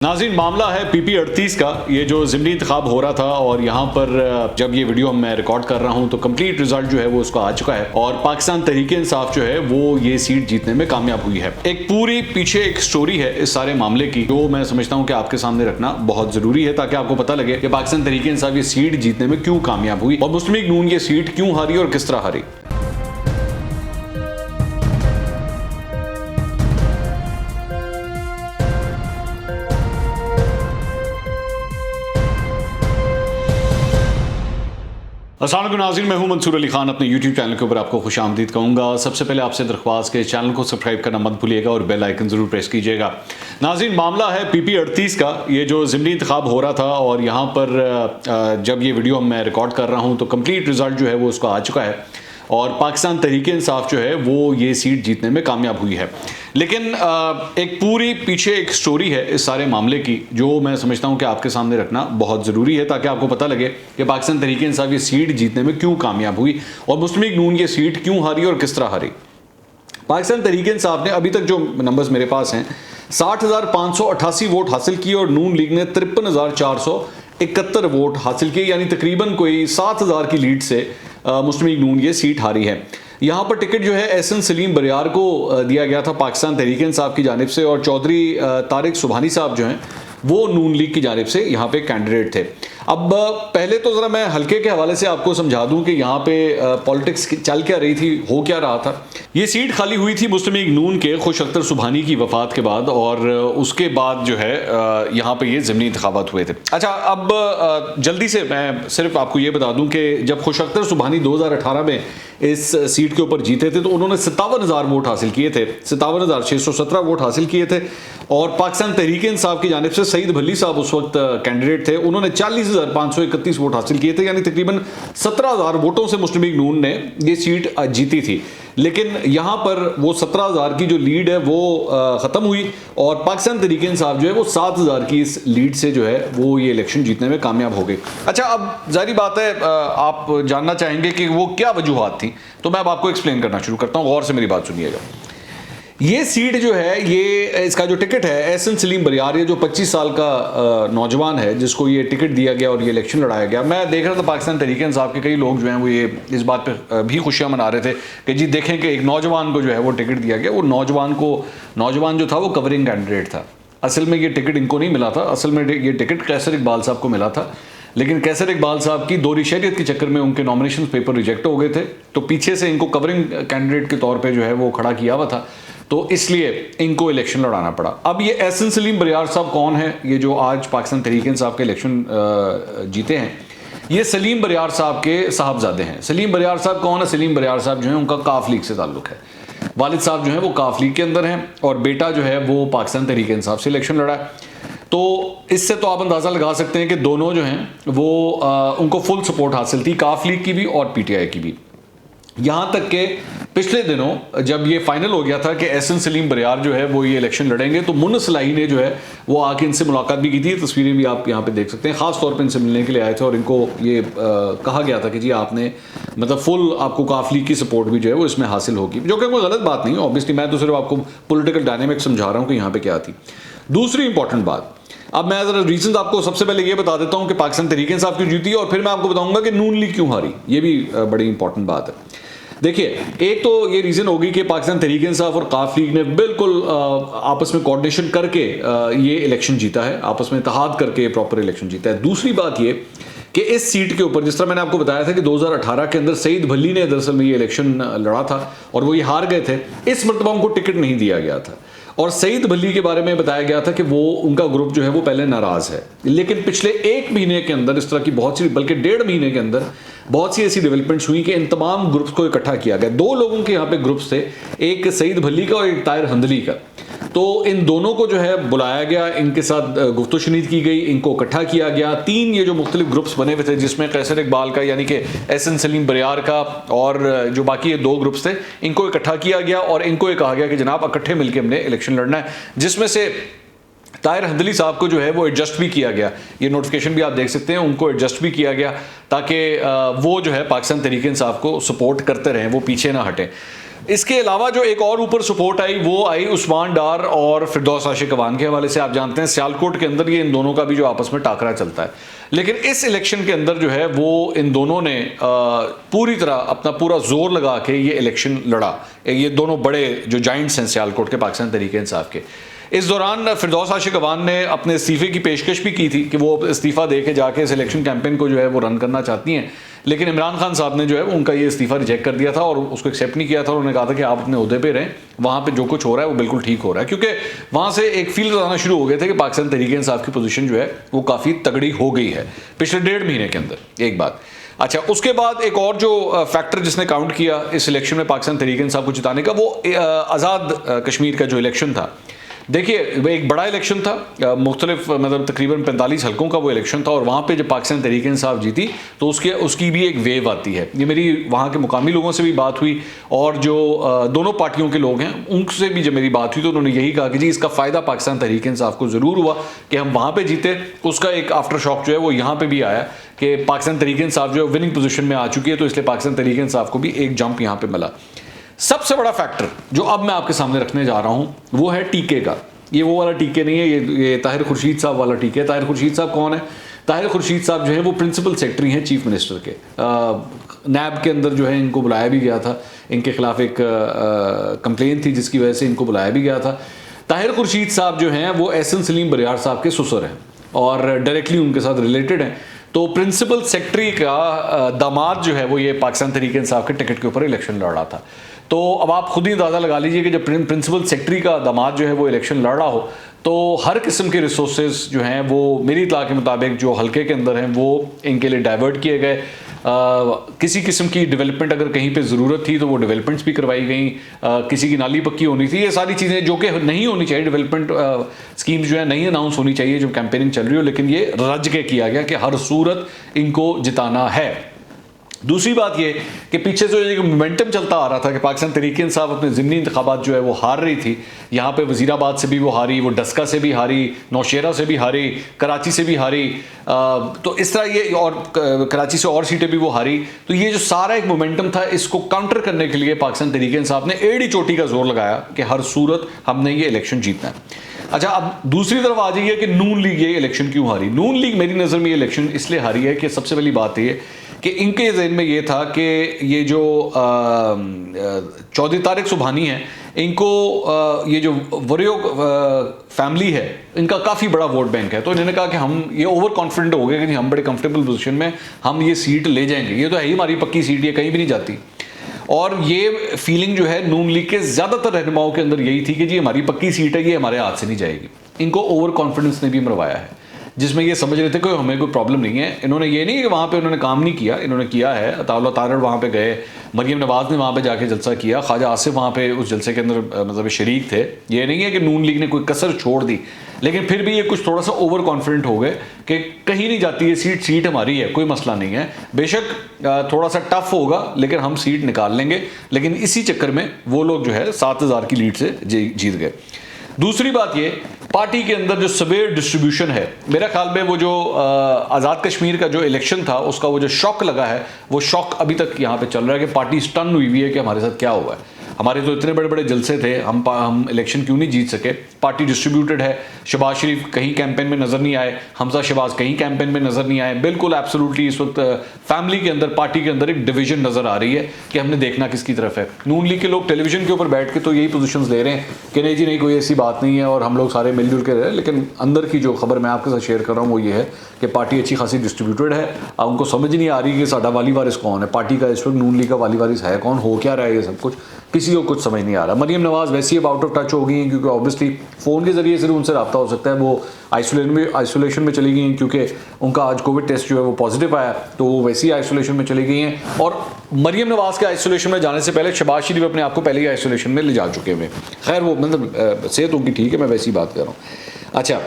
नाज़रीन, मामला है पीपी 38 का। ये जो ज़िमनी इंतखाब हो रहा था और यहाँ पर जब ये वीडियो मैं रिकॉर्ड कर रहा हूँ तो कंप्लीट रिजल्ट जो है वो उसका आ चुका है और पाकिस्तान तहरीक इंसाफ जो है वो ये सीट जीतने में कामयाब हुई है। एक पूरी पीछे एक स्टोरी है इस सारे मामले की, जो मैं समझता हूँ कि आपके सामने रखना बहुत जरूरी है ताकि आपको पता लगे कि पाकिस्तान तहरीक इंसाफ ये सीट जीतने में क्यों कामयाब हुई और मुस्लिम लीग नून ये सीट क्यों हारी और किस तरह हारी। अस्सलाम वालेकुम नाज़रीन, मैं हूं मंसूर अली खान। अपने YouTube चैनल के ऊपर आपको खुशामदीद कहूँगा। सबसे पहले आपसे दरख्वास्त के चैनल को सब्सक्राइब करना मत भूलिएगा और बेल आइकन ज़रूर प्रेस कीजिएगा। नाज़रीन, मामला है पीपी 38 का। ये जो ज़िमनी इंतखाब हो रहा था और यहाँ पर जब ये वीडियो मैं रिकॉर्ड कर रहा हूँ तो कंप्लीट रिजल्ट जो है वो उसका आ चुका है और पाकिस्तान तहरीक इंसाफ जो है वो ये सीट जीतने में कामयाब हुई है। लेकिन एक पूरी पीछे एक स्टोरी है इस सारे मामले की, जो मैं समझता हूं कि आपके सामने रखना बहुत ज़रूरी है ताकि आपको पता लगे कि पाकिस्तान तहरीक इंसाफ ये सीट जीतने में क्यों कामयाब हुई और मुस्लिम लीग नून ये सीट क्यों हारी और किस तरह हारी। पाकिस्तान तहरीक इंसाफ ने अभी तक जो नंबर्स मेरे पास हैं 60,588 वोट हासिल किए और नून लीग ने 53,471 वोट हासिल किए, यानी तकरीबन कोई 7,000 की लीड से मुस्लिम लीग नून ये सीट हारी है। यहाँ पर टिकट जो है एहसन सलीम बरियार को दिया गया था पाकिस्तान तहरीक इंसाफ की जानिब से और चौधरी तारिक सुबहानी साहब जो हैं वो नून लीग की जानिब से यहाँ पे कैंडिडेट थे। अब पहले तो ज़रा मैं हल्के के हवाले से आपको समझा दूं कि यहाँ पे पॉलिटिक्स चल क्या रही थी, हो क्या रहा था। ये सीट खाली हुई थी मुस्लिम लीग नून के खुश अख्तर सुबहानी की वफात के बाद और उसके बाद जो है यहाँ पे ये ज़िमनी इंतखाबात हुए थे। अच्छा, अब जल्दी से मैं सिर्फ आपको ये बता दूं कि जब खुश अख्तर सुबहानी 2018 में इस सीट के ऊपर जीते थे तो उन्होंने 57,000 वोट हासिल किए थे, 57,617 वोट हासिल किए थे और पाकिस्तान तहरीक इंसाफ की जानिब से सईद भल्ली साहब उस वक्त कैंडिडेट थे, उन्होंने 40,531 वोट हासिल किए थे, यानी तकरीबन 17,000 वोटों से मुस्लिम लीग नून ने ये सीट जीती थी। लेकिन यहाँ पर वो 17,000 की जो लीड है वो ख़त्म हुई और पाकिस्तान तहरीक इंसाफ जो है वो 7,000 की इस लीड से जो है वो ये इलेक्शन जीतने में कामयाब हो गई। अच्छा, अब जारी बात है आप जानना चाहेंगे कि वो क्या वजूहात थी, तो मैं अब आपको एक्सप्लेन करना शुरू करता हूँ, गौर से मेरी बात सुनिएगा। ये सीट जो है, ये इसका जो टिकट है एहसन सलीम बरियार, ये जो 25 साल का नौजवान है जिसको ये टिकट दिया गया और ये इलेक्शन लड़ाया गया। मैं देख रहा था पाकिस्तान तहरीक इंसाफ के कई लोग जो हैं वो ये इस बात पे भी खुशियां मना रहे थे कि जी देखें कि एक नौजवान को जो है वो टिकट दिया गया। वो नौजवान जो था वो कवरिंग कैंडिडेट था। असल में ये टिकट इनको नहीं मिला था, असल में ये टिकट कैसर इकबाल साहब को मिला था, लेकिन कैसर इकबाल साहब की दोहरी शहरियत के चक्कर में उनके नॉमिनेशन पेपर रिजेक्ट हो गए थे, तो पीछे से इनको कवरिंग कैंडिडेट के तौर पर जो है वो खड़ा किया हुआ था, तो इसलिए इनको इलेक्शन लड़ाना पड़ा। अब ये एहसन सलीम बरियार साहब कौन है, ये जो आज पाकिस्तान तहरीक इंसाफ के इलेक्शन जीते हैं, ये सलीम बरियार साहब के साहबजादे हैं। सलीम बरियार साहब कौन है? सलीम बरियार साहब जो है उनका काफ लीग से ताल्लुक है। वालिद साहब जो है वो काफ लीग के अंदर हैं और बेटा जो है वो पाकिस्तान तहरीक इंसाफ से इलेक्शन लड़ा है। तो इससे तो आप अंदाज़ा लगा सकते हैं कि दोनों जो हैं वो उनको फुल सपोर्ट हासिल थी, काफ लीग की भी और पीटीआई की भी। यहाँ तक के पिछले दिनों जब ये फाइनल हो गया था कि एहसन सलीम बरियार जो है वो ये इलेक्शन लड़ेंगे, तो मुन्ना सलाही ने जो है वो आके इनसे मुलाकात भी की थी। तस्वीरें भी आप यहाँ पे देख सकते हैं। ख़ास तौर पे इनसे मिलने के लिए आए थे और इनको ये कहा गया था कि जी आपने मतलब फुल आपको काफ लीग की सपोर्ट भी जो है वो इसमें हासिल होगी, जो कि कोई गलत बात नहीं है। ऑब्वियसली मैं तो सिर्फ आपको पोलिटिकल डायनेमिक्स समझा रहा हूँ कि यहाँ पे क्या थी। दूसरी इंपॉर्टेंट बात, अब मैं ज़रा रीजन आपको सबसे पहले ये बता देता हूँ कि पाकिस्तान तहरीक इंसाफ क्यों जीती और फिर मैं आपको बताऊँगा कि नून लीग क्यों हारी। ये भी बड़ी इंपॉर्टेंट बात है। देखिए, एक तो ये रीज़न होगी कि पाकिस्तान तहरीक इंसाफ और काफ लीग ने बिल्कुल आपस में कोऑर्डिनेशन करके ये इलेक्शन जीता है, आपस में इत्तेहाद करके प्रॉपर इलेक्शन जीता है। दूसरी बात ये कि इस सीट के ऊपर जिस तरह मैंने आपको बताया था कि 2018 के अंदर सईद भल्ली ने दरअसल में ये इलेक्शन लड़ा था और वो ये हार गए थे। इस मरतबा उनको टिकट नहीं दिया गया था और सईद भल्ली के बारे में बताया गया था कि वो उनका ग्रुप जो है वो पहले नाराज़ है। लेकिन पिछले 1 महीने के अंदर इस तरह की बहुत सी, बल्कि 1.5 महीने के अंदर बहुत सी ऐसी डेवलपमेंट्स हुई कि इन तमाम ग्रुप्स को इकट्ठा किया गया। 2 लोगों के यहाँ पे ग्रुप्स थे, एक सईद भल्ली का और एक ताहिर हंदली का। तो इन दोनों को जो है बुलाया गया, इनके साथ गुफ्तगू की गई, इनको इकट्ठा किया गया। 3 ये जो मुख्तलिफ ग्रुप्स बने हुए थे जिसमें कैसर इकबाल का यानी कि एहसन सलीम बरियार का और जो बाकी ये 2 ग्रुप्स थे, इनको इकट्ठा किया गया और इनको ये कहा गया कि जनाब इकट्ठे मिलकर हमने इलेक्शन लड़ना है, जिसमें से ताहिर हंदली साहब को जो है वो एडजस्ट भी किया गया। ये नोटिफिकेशन भी आप देख सकते हैं, उनको एडजस्ट भी किया गया ताकि वो जो है पाकिस्तान तहरीक इंसाफ को सपोर्ट करते रहें, वो पीछे ना हटें। इसके अलावा जो एक और ऊपर सपोर्ट आई वो आई उस्मान डार और फिरदौस आशिक अवान के हवाले से। आप जानते हैं सियालकोट के अंदर ये इन दोनों का भी जो आपस में टाकरा चलता है, लेकिन इस इलेक्शन के अंदर जो है वो इन दोनों ने पूरी तरह अपना पूरा जोर लगा के ये इलेक्शन लड़ा। ये दोनों बड़े जो जाइंट्स हैं सियालकोट के, पाकिस्तान तहरीक इंसाफ के। इस दौरान फिरदौस आशिक अवान ने अपने इस्तीफे की पेशकश भी की थी कि वो इस्तीफा दे के जाके इस इलेक्शन कैंपेन को जो है वो रन करना चाहती हैं, लेकिन इमरान खान साहब ने जो है उनका ये इस्तीफा रिजेक्ट कर दिया था और उसको एक्सेप्ट नहीं किया था। उन्होंने कहा था कि आप अपने ओहदे पे रहें, वहाँ पे जो कुछ हो रहा है वो बिल्कुल ठीक हो रहा है, क्योंकि वहाँ से एक फील आना शुरू हो गए थे कि पाकिस्तान तहरीक इंसाफ की पोजीशन जो है वो काफ़ी तगड़ी हो गई है पिछले 1.5 महीने के अंदर। एक बात। अच्छा, उसके बाद एक और जो फैक्टर जिसने काउंट किया इस इलेक्शन में पाकिस्तान तहरीक इंसाफ को जिताने का, वो आज़ाद कश्मीर का जो इलेक्शन था। देखिए, वह एक बड़ा इलेक्शन था, मुख्तलिफ मतलब तकरीबन 45 हलकों का वो इलेक्शन था, और वहाँ पे जब पाकिस्तान तहरीक इंसाफ जीती तो उसकी भी एक वेव आती है। ये मेरी वहाँ के मुकामी लोगों से भी बात हुई, और जो दोनों पार्टियों के लोग हैं उनसे भी जब मेरी बात हुई तो उन्होंने यही कहा कि जी इसका फ़ायदा पाकिस्तान तहरीक इंसाफ को ज़रूर हुआ कि हम वहाँ पर जीते। उसका एक आफ्टर शॉक जो है वो यहाँ पर भी आया कि पाकिस्तान तहरीक इंसाफ जो है विनिंग पोजीशन में आ चुकी है, तो इसलिए पाकिस्तान तहरीक इंसाफ को भी एक जंप यहाँ पे मिला। सबसे बड़ा फैक्टर जो अब मैं आपके सामने रखने जा रहा हूँ वो है टीके का। ये वो वाला टीके नहीं है, ये ताहिर खुर्शीद साहब वाला टीके है। ताहिर खुर्शीद साहब कौन है? ताहिर खुर्शीद साहब जो है वो प्रिंसिपल सेक्रेटरी हैं चीफ मिनिस्टर के। नैब के अंदर जो है इनको बुलाया भी गया था, इनके खिलाफ एक कंप्लेन थी जिसकी वजह से इनको बुलाया भी गया था। ताहिर खुर्शीद साहब जो हैं वो एहसन सलीम बरियार साहब के ससुर हैं और डायरेक्टली उनके साथ रिलेटेड हैं। तो प्रिंसिपल सेक्रेटरी का दामाद जो है वो ये पाकिस्तान तहरीक इंसाफ के टिकट के ऊपर इलेक्शन लड़ रहा था। तो अब आप खुद ही अंदाज़ा लगा लीजिए कि जब प्रिंसिपल सेक्रेटरी का दामाद जो है वो इलेक्शन लड़ रहा हो तो हर किस्म के रिसोर्सेज जो हैं वो मेरी इत्तला के मुताबिक जो हल्के के अंदर हैं वो इनके लिए डाइवर्ट किए गए। किसी किस्म की डेवलपमेंट अगर कहीं पे ज़रूरत थी तो वो डेवलपमेंट्स भी करवाई गई। किसी की नाली पक्की होनी थी, ये सारी चीज़ें जो कि नहीं होनी चाहिए, डेवलपमेंट स्कीम्स जो है नहीं अनाउंस होनी चाहिए जब कैंपेनिंग चल रही हो, लेकिन ये रज के किया गया कि हर सूरत इनको जिताना है। दूसरी बात ये कि पीछे से जो मोमेंटम चलता आ रहा था कि पाकिस्तान तहरीक इंसाफ अपने ज़िमनी इंतखाबात जो है वो हार रही थी। यहाँ पे वज़ीराबाद से भी वो हारी, वो डस्का से भी हारी, नौशेरा से भी हारी, कराची से भी हारी, तो इस तरह ये, और कराची से और सीटें भी वो हारी। तो ये जो सारा एक मोमेंटम था इसको काउंटर करने के लिए पाकिस्तान तहरीक इंसाफ ने एड़ी चोटी का जोर लगाया कि हर सूरत हमने ये इलेक्शन जीतना है। अच्छा, अब दूसरी तरफ आ जाइए कि नून लीग ये इलेक्शन क्यों हारी। नून लीग मेरी नज़र में ये इलेक्शन इसलिए हारी है कि सबसे पहली बात ये कि इनके ज़हन में ये था कि ये जो चौधरी तारिक सुबहानी है, इनको ये जो वरियो फैमिली है इनका काफ़ी बड़ा वोट बैंक है, तो इन्होंने कहा कि हम ये ओवर कॉन्फिडेंट हो गए कि हम बड़े कंफर्टेबल पोजीशन में हम ये सीट ले जाएंगे, ये तो है ही हमारी पक्की सीट, ये कहीं भी नहीं जाती। और ये फीलिंग जो है नून लीग के ज़्यादातर रहनुमाओं के अंदर यही थी कि जी हमारी पक्की सीट है, ये हमारे हाथ से नहीं जाएगी। इनको ओवर कॉन्फिडेंस ने भी मरवाया है, जिसमें ये समझ रहे थे कि हमें कोई प्रॉब्लम नहीं है। इन्होंने ये नहीं कि वहाँ पे उन्होंने काम नहीं किया, इन्होंने किया है। अताउल्लाह तारड़ वहाँ पे गए, मरीम नवाज़ ने वहाँ पे जाके जलसा किया, ख्वाजा आसिफ वहाँ पे उस जलसे के अंदर मतलब शरीक थे। ये नहीं है कि नून लीग ने कोई कसर छोड़ दी, लेकिन फिर भी ये कुछ थोड़ा सा ओवर कॉन्फिडेंट हो गए कि कहीं नहीं जाती है सीट हमारी है, कोई मसला नहीं है, बेशक थोड़ा सा टफ होगा लेकिन हम सीट निकाल लेंगे। लेकिन इसी चक्कर में वो लोग जो है 7,000 की लीड से जीत गए। दूसरी बात ये, पार्टी के अंदर जो सवेयर डिस्ट्रीब्यूशन है, मेरा ख्याल में वो जो आज़ाद कश्मीर का जो इलेक्शन था उसका वो जो शॉक लगा है, वो शॉक अभी तक यहाँ पे चल रहा है कि पार्टी स्टन हुई हुई है कि हमारे साथ क्या हुआ है। हमारे तो इतने बड़े बड़े जलसे थे, हम इलेक्शन क्यों नहीं जीत सके। पार्टी डिस्ट्रीब्यूटेड है, शहबाज शरीफ कहीं कैंपेन में नज़र नहीं आए, हमजा शहबाज कहीं कैंपेन में नज़र नहीं आए। बिल्कुल एब्सोल्युटली इस वक्त फैमिली के अंदर, पार्टी के अंदर एक डिवीजन नज़र आ रही है कि हमने देखना किसकी तरफ है। नून लीग के लोग टेलीविजन के ऊपर बैठ के तो यही पोजीशंस ले रहे हैं कि नहीं जी नहीं, कोई ऐसी बात नहीं है और हम लोग सारे मिलजुल के रह रहे हैं, लेकिन अंदर की जो खबर मैं आपके साथ शेयर कर रहा हूँ वो ये है कि पार्टी अच्छी खासी डिस्ट्रीब्यूटेड है। अब उनको समझ नहीं आ रही कि साडा वाली वारिस कौन है, पार्टी का इस वक्त नून लीग का वाली वारिस है कौन, हो क्या रहा है, ये सब कुछ किसी को कुछ समझ नहीं आ रहा। मरीम नवाज़ वैसे ही आउट ऑफ टच हो गई हैं क्योंकि ऑब्वियसली फ़ोन के ज़रिए सिर्फ उनसे रब्ता हो सकता है। वो आइसोलेशन में चली गई हैं क्योंकि उनका आज कोविड टेस्ट जो है वो पॉजिटिव आया, तो वो वैसे ही आइसोलेशन में चली गई हैं। और मरीम नवाज़ के आइसोलेशन में जाने से पहले शहबाज शरीफ अपने आप को पहले ही आइसोलेशन में ले जा चुके हुए। खैर वो मतलब सेहत उनकी ठीक है, मैं वैसी बात कर रहा हूँ। अच्छा,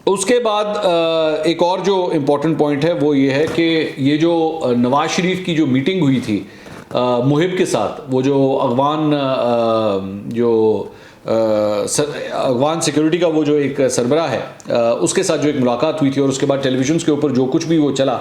उसके बाद एक और जो इम्पोर्टेंट पॉइंट है वो ये है कि ये जो नवाज शरीफ की जो मीटिंग हुई थी मुहिब के साथ, वो जो अफगान सिक्योरिटी का वो जो एक सरबराह है उसके साथ जो एक मुलाकात हुई थी और उसके बाद टेलीविजन के ऊपर जो कुछ भी वो चला,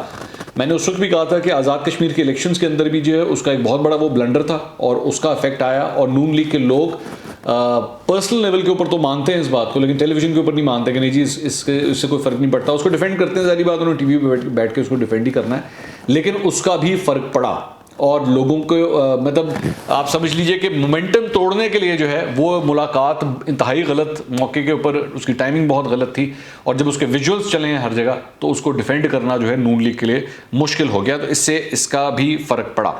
मैंने उस वक्त भी कहा था कि आज़ाद कश्मीर के इलेक्शंस के अंदर भी जो है उसका एक बहुत बड़ा वो ब्लंडर था और उसका इफेक्ट आया, और नून लीग के लोग पर्सनल लेवल के ऊपर तो मानते हैं इस बात को, लेकिन टेलीविजन के ऊपर नहीं मानते कि नहीं जी इससे कोई फ़र्क नहीं पड़ता। उसको डिफेंड करते हैं, सारी बात उन्होंने टीवी पे बैठ के उसको डिफेंड ही करना है, लेकिन उसका भी फ़र्क पड़ा और लोगों को मतलब आप समझ लीजिए कि मोमेंटम तोड़ने के लिए जो है वो मुलाकात इंतहाई गलत मौके के ऊपर, उसकी टाइमिंग बहुत गलत थी, और जब उसके विजुअल्स चले हैं हर जगह तो उसको डिफेंड करना जो है नून लीग के लिए मुश्किल हो गया, तो इससे इसका भी फ़र्क पड़ा।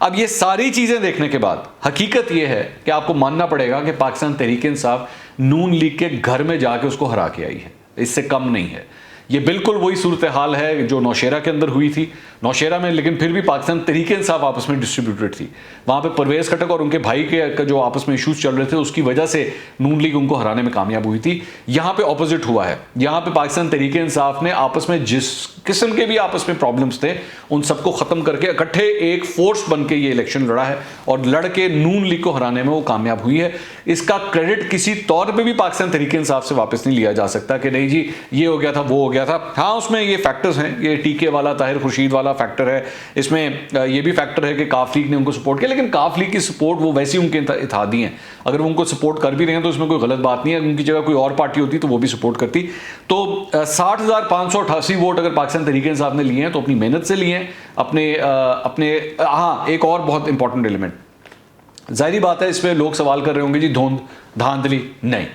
अब ये सारी चीज़ें देखने के बाद हकीकत ये है कि आपको मानना पड़ेगा कि पाकिस्तान तहरीक इंसाफ नून लीग के घर में जाके उसको हरा के आई है, इससे कम नहीं है। ये बिल्कुल वही सूरत हाल है जो नौशेरा के अंदर हुई थी। नौशेरा में लेकिन फिर भी पाकिस्तान तहरीक इंसाफ आपस में डिस्ट्रीब्यूटेड थी, वहाँ पे परवेज़ खटक और उनके भाई के जो आपस में इशूज़ चल रहे थे उसकी वजह से नून लीग उनको हराने में कामयाब हुई थी। यहाँ पे ऑपोजिट हुआ है, यहाँ पे पाकिस्तान तहरीक इंसाफ ने आपस में जिस किस्म के भी आपस में प्रॉब्लम्स थे उन सबको ख़त्म करके इकट्ठे एक फोर्स बन के ये इलेक्शन लड़ा है और लड़ के नून लीग को हराने में वो कामयाब हुई है। इसका क्रेडिट किसी तौर पर भी पाकिस्तान तहरीक इंसाफ से वापस नहीं लिया जा सकता कि नहीं जी ये हो गया था वो हो गया था। हाँ, उसमें ये फैक्टर्स हैं, ये टीके वाला ताहिर खुर्शीद वाला फैक्टर है, इसमें ये भी फैक्टर है कि काफ लीग ने उनको सपोर्ट किया, लेकिन काफ लीग की सपोर्ट वो वैसी उनके इत्तेहादी हैं, अगर वो उनको सपोर्ट कर भी रहे हैं तो इसमें कोई गलत बात नहीं है, उनकी जगह कोई और पार्टी होती तो वो भी सपोर्ट करती। तो 60,588 वोट अगर पाकिस्तान तहरीक इंसाफ ने लिए हैं तो अपनी मेहनत से लिए हैं, अपने हाँ, एक और बहुत इंपॉर्टेंट एलिमेंट, जाहिर बात है इसमें लोग सवाल कर रहे होंगे जी धुंध धांधली, नहीं,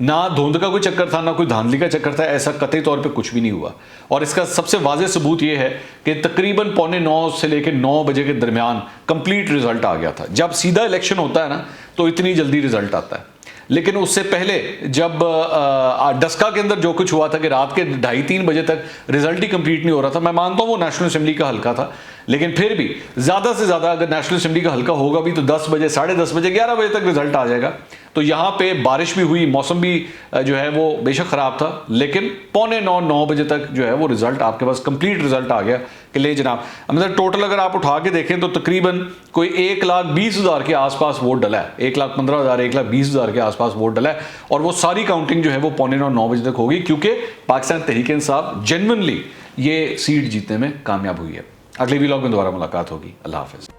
ना धुंध का कोई चक्कर था ना कोई धांधली का चक्कर था, ऐसा कतई तौर पे कुछ भी नहीं हुआ। और इसका सबसे वाज़ेह सबूत ये है कि तकरीबन 8:45 से लेकर 9 बजे के दरमियान कंप्लीट रिजल्ट आ गया था। जब सीधा इलेक्शन होता है ना तो इतनी जल्दी रिजल्ट आता है, लेकिन उससे पहले जब डस्का के अंदर जो कुछ हुआ था कि रात के 2:30-3 बजे तक रिजल्ट ही कंप्लीट नहीं हो रहा था। मैं मानता हूँ वो नेशनल असेंबली का हल्का था, लेकिन फिर भी ज़्यादा से ज़्यादा अगर नेशनल असेंबली का हल्का होगा भी तो 10 बजे, 10:30 बजे, 11 बजे तक रिजल्ट आ जाएगा। तो यहाँ पे बारिश भी हुई, मौसम भी जो है वो बेशक ख़राब था, लेकिन 8:45-9 बजे तक जो है वो रिजल्ट आपके पास कंप्लीट रिजल्ट आ गया कि ले जनाब, मतलब टोटल अगर आप उठा के देखें तो तकरीबन कोई 1,20,000 के आसपास वोट डला है, 1,15,000 1,20,000 के आसपास वोट डला है, और वो सारी काउंटिंग जो है वो 8:45-9 बजे तक होगी, क्योंकि पाकिस्तान तहरीक इंसाफ जेन्युइनली ये सीट जीतने में कामयाब हुई है। अगले व्लॉग में दोबारा मुलाकात होगी। अल्लाह हाफिज़।